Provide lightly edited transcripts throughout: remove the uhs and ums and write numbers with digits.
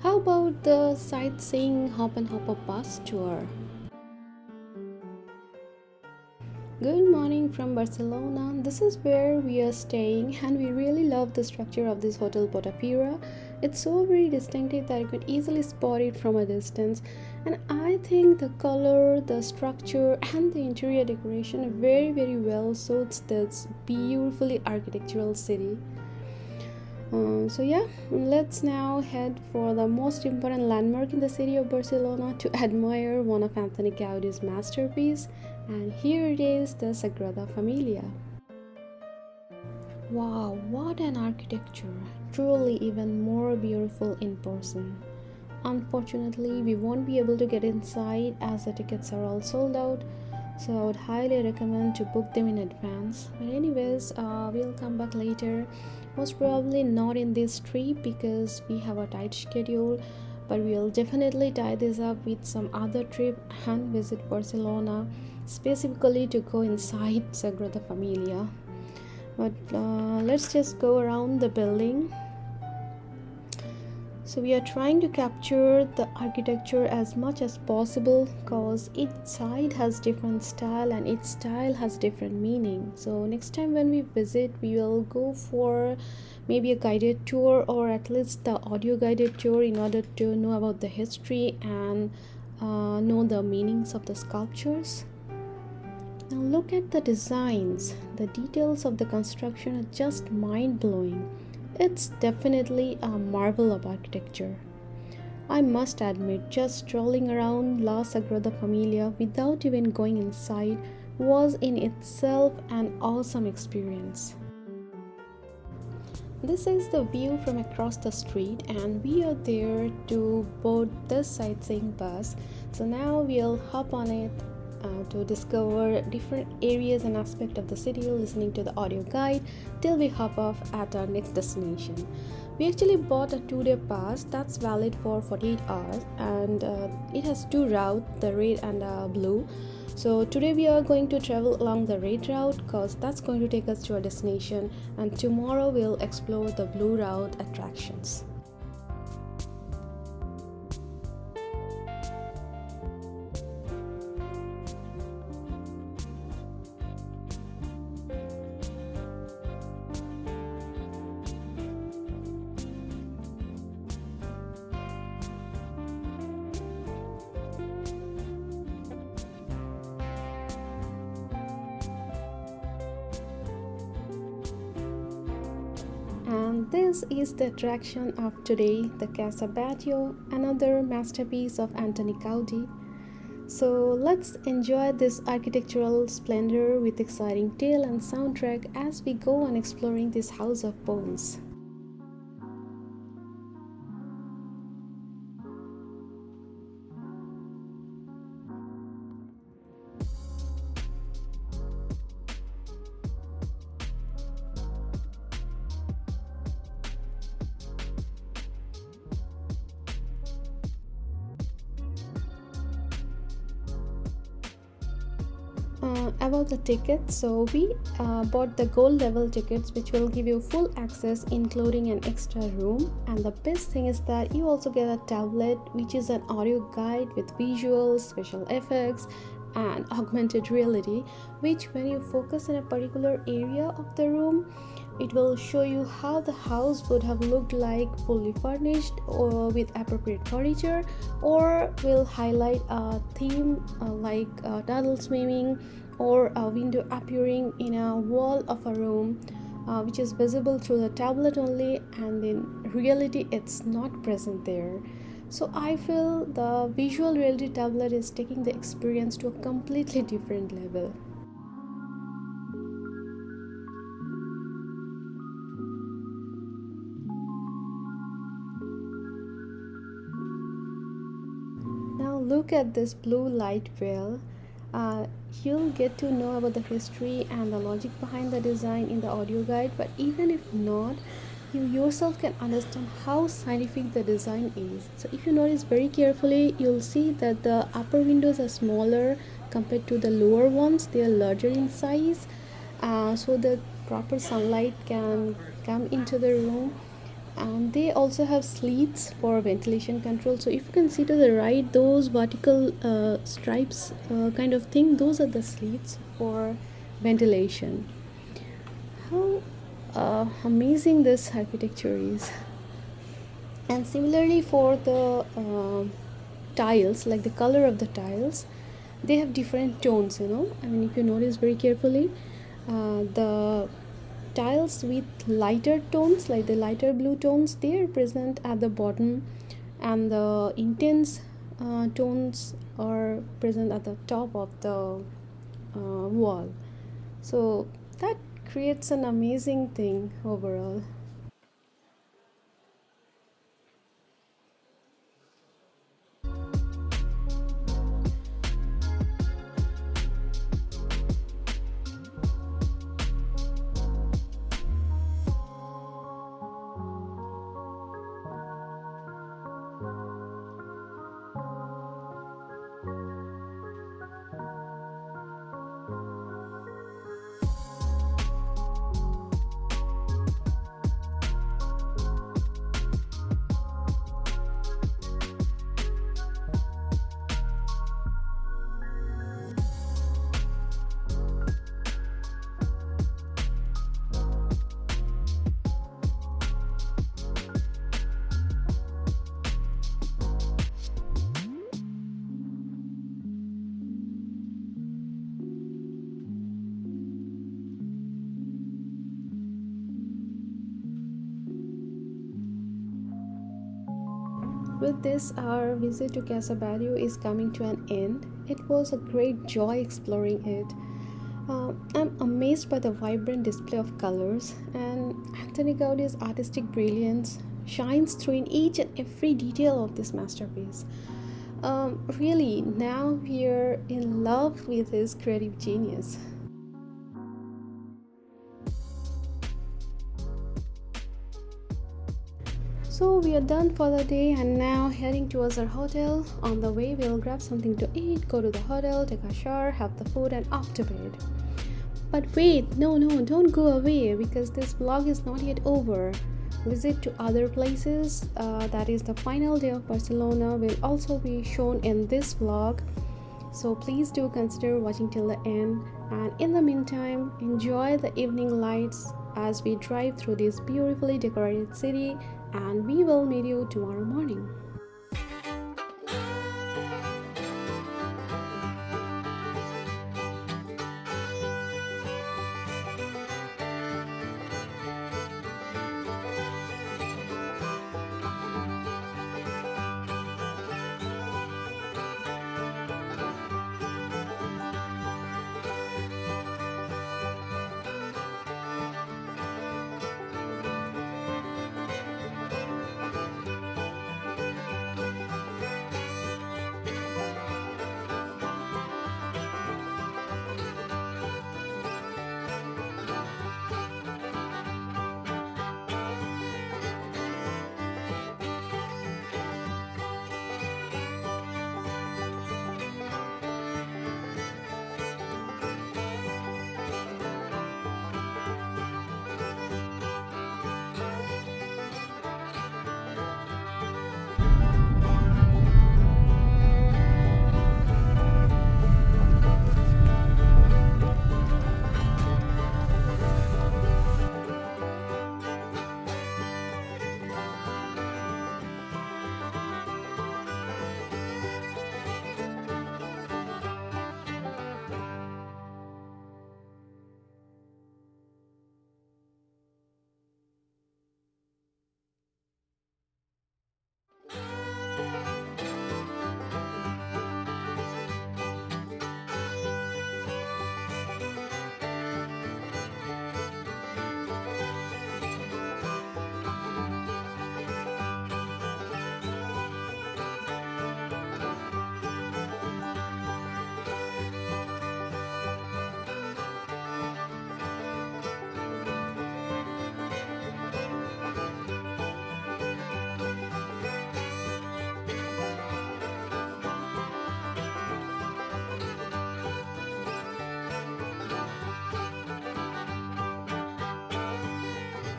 How about the sightseeing hop and hopper bus tour? Good morning from Barcelona. This is where we are staying, and we really love the structure of this Hotel Potapira. It's so very distinctive that you could easily spot it from a distance, and I think the color, the structure, and the interior decoration very well suits this beautifully architectural city. Let's now head for the most important landmark in the city of Barcelona to admire one of Antoni Gaudi's masterpiece, and here it is, the Sagrada Familia. Wow, what an architecture! Truly even more beautiful in person. Unfortunately, we won't be able to get inside as the tickets are all sold out, so I would highly recommend to book them in advance. But anyways, we'll come back later. Most probably not in this trip because we have a tight schedule, but we'll definitely tie this up with some other trip and visit Barcelona specifically to go inside Sagrada Familia. But let's just go around the building. So we are trying to capture the architecture as much as possible because each side has different style and each style has different meaning. So next time when we visit, we will go for maybe a guided tour or at least the audio guided tour in order to know about the history and know the meanings of the sculptures. Now look at the designs. The details of the construction are just mind-blowing. It's definitely a marvel of architecture. I must admit, just strolling around La Sagrada Familia without even going inside was in itself an awesome experience. This is the view from across the street, and we are there to board this sightseeing bus. So now we'll hop on it to discover different areas and aspects of the city, listening to the audio guide till we hop off at our next destination. We actually bought a 2-day pass that's valid for 48 hours, and it has two routes, the red and blue. So today we are going to travel along the red route because that's going to take us to our destination, and tomorrow we'll explore the blue route attractions. And this is the attraction of today, the Casa Batllo, another masterpiece of Antoni Gaudi. So let's enjoy this architectural splendor with exciting tale and soundtrack as we go on exploring this house of bones. About the tickets, so we bought the gold level tickets, which will give you full access including an extra room, and the best thing is that you also get a tablet which is an audio guide with visuals, special effects and augmented reality, which when you focus in a particular area of the room, it will show you how the house would have looked like fully furnished or with appropriate furniture, or will highlight a theme like turtle swimming or a window appearing in a wall of a room, which is visible through the tablet only, and in reality it's not present there. So I feel the visual reality tablet is taking the experience to a completely different level. Now look at this blue light wheel. You'll get to know about the history and the logic behind the design in the audio guide, but even if not, you yourself can understand how scientific the design is. So if you notice very carefully, you'll see that the upper windows are smaller compared to the lower ones. They are larger in size, so that proper sunlight can come into the room, and they also have slits for ventilation control. So if you can see to the right, those vertical stripes kind of thing, those are the slits for ventilation. How amazing this architecture is. And similarly for the tiles, like the color of the tiles, they have different tones, I mean, if you notice very carefully, the tiles with lighter tones, like the lighter blue tones, they are present at the bottom, and the intense tones are present at the top of the wall. So that creates an amazing thing overall. With this, our visit to Casa Batllo is coming to an end. It was a great joy exploring it. I'm amazed by the vibrant display of colors, and Antoni Gaudi's artistic brilliance shines through in each and every detail of this masterpiece. Really, now we're in love with his creative genius. So we are done for the day and now heading towards our hotel. On the way, we'll grab something to eat, go to the hotel, take a shower, have the food, and off to bed. But wait, no, don't go away because this vlog is not yet over. Visit to other places, that is the final day of Barcelona, will also be shown in this vlog. So please do consider watching till the end. And in the meantime, enjoy the evening lights as we drive through this beautifully decorated city. And we will meet you tomorrow morning.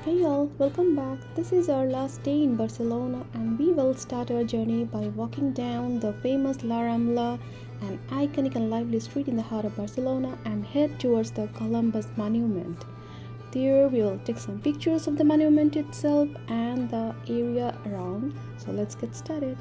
Hey y'all, welcome back. This is our last day in Barcelona and we will start our journey by walking down the famous La Rambla, an iconic and lively street in the heart of Barcelona, and head towards the Columbus Monument. There we will take some pictures of the monument itself and the area around. So let's get started.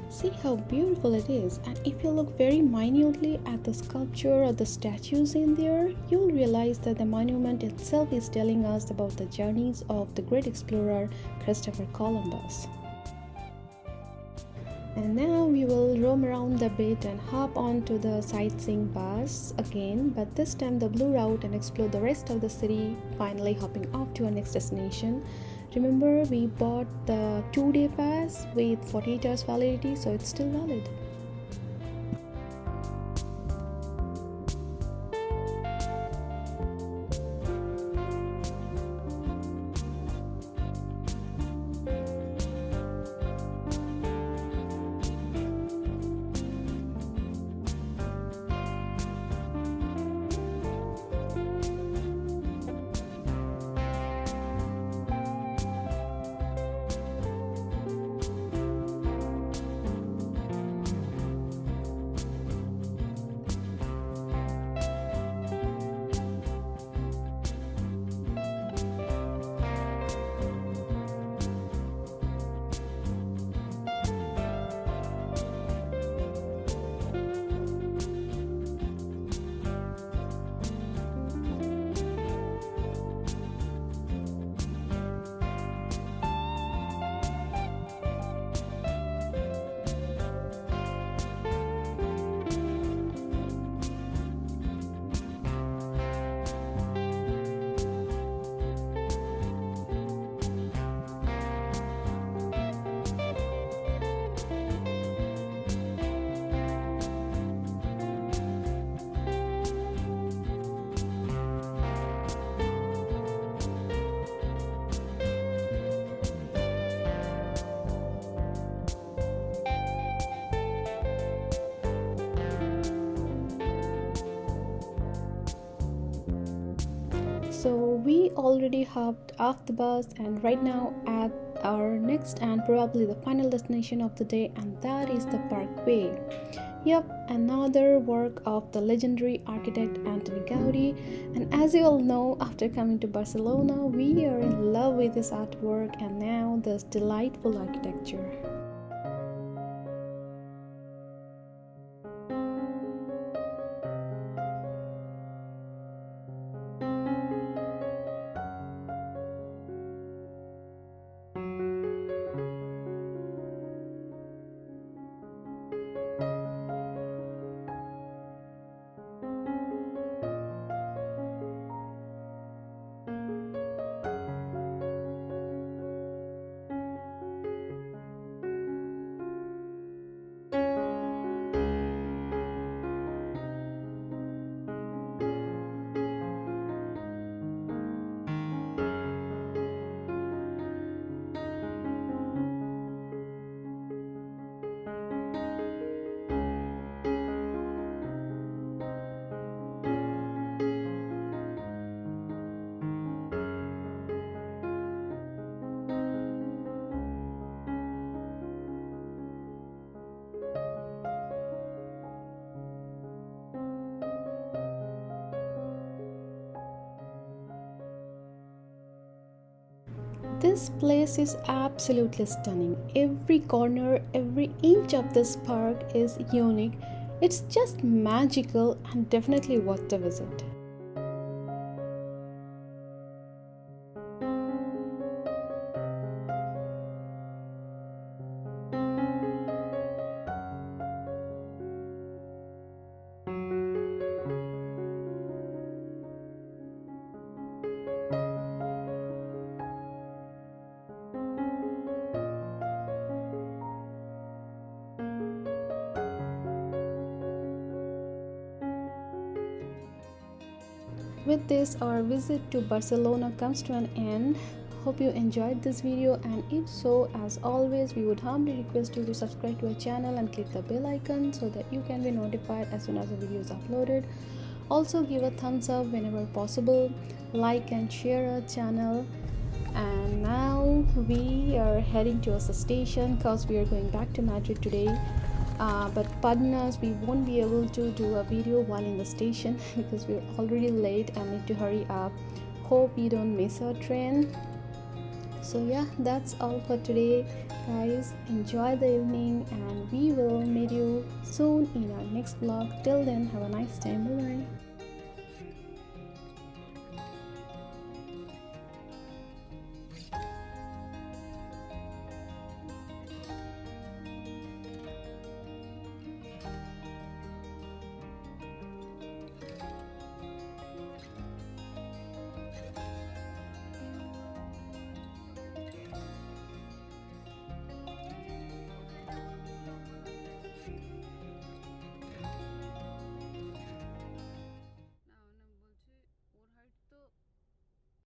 See how beautiful it is, and if you look very minutely at the sculpture or the statues in there, you'll realize that the monument itself is telling us about the journeys of the great explorer Christopher Columbus. And now we will roam around a bit and hop onto the sightseeing bus again, but this time the blue route, and explore the rest of the city, finally hopping off to our next destination. Remember, we bought the 2-day pass with 48 hours validity, so it's still valid. So we already hopped off the bus and right now at our next and probably the final destination of the day, and that is the Parkway. Yep, another work of the legendary architect Antoni Gaudi. And as you all know, after coming to Barcelona, we are in love with this artwork and now this delightful architecture. This place is absolutely stunning. Every corner, every inch of this park is unique. It's just magical and definitely worth the visit. With this, our visit to Barcelona comes to an end. Hope you enjoyed this video, and if so, as always, we would humbly request you to subscribe to our channel and click the bell icon so that you can be notified as soon as the video is uploaded. Also, give a thumbs up whenever possible, like and share our channel. And now we are heading towards the station because we are going back to Madrid today. But pardon us, we won't be able to do a video while in the station because we're already late and need to hurry up. Hope we don't miss our train. So yeah, that's all for today, guys. Enjoy the evening, and we will meet you soon in our next vlog. Till then, have a nice time. Bye bye.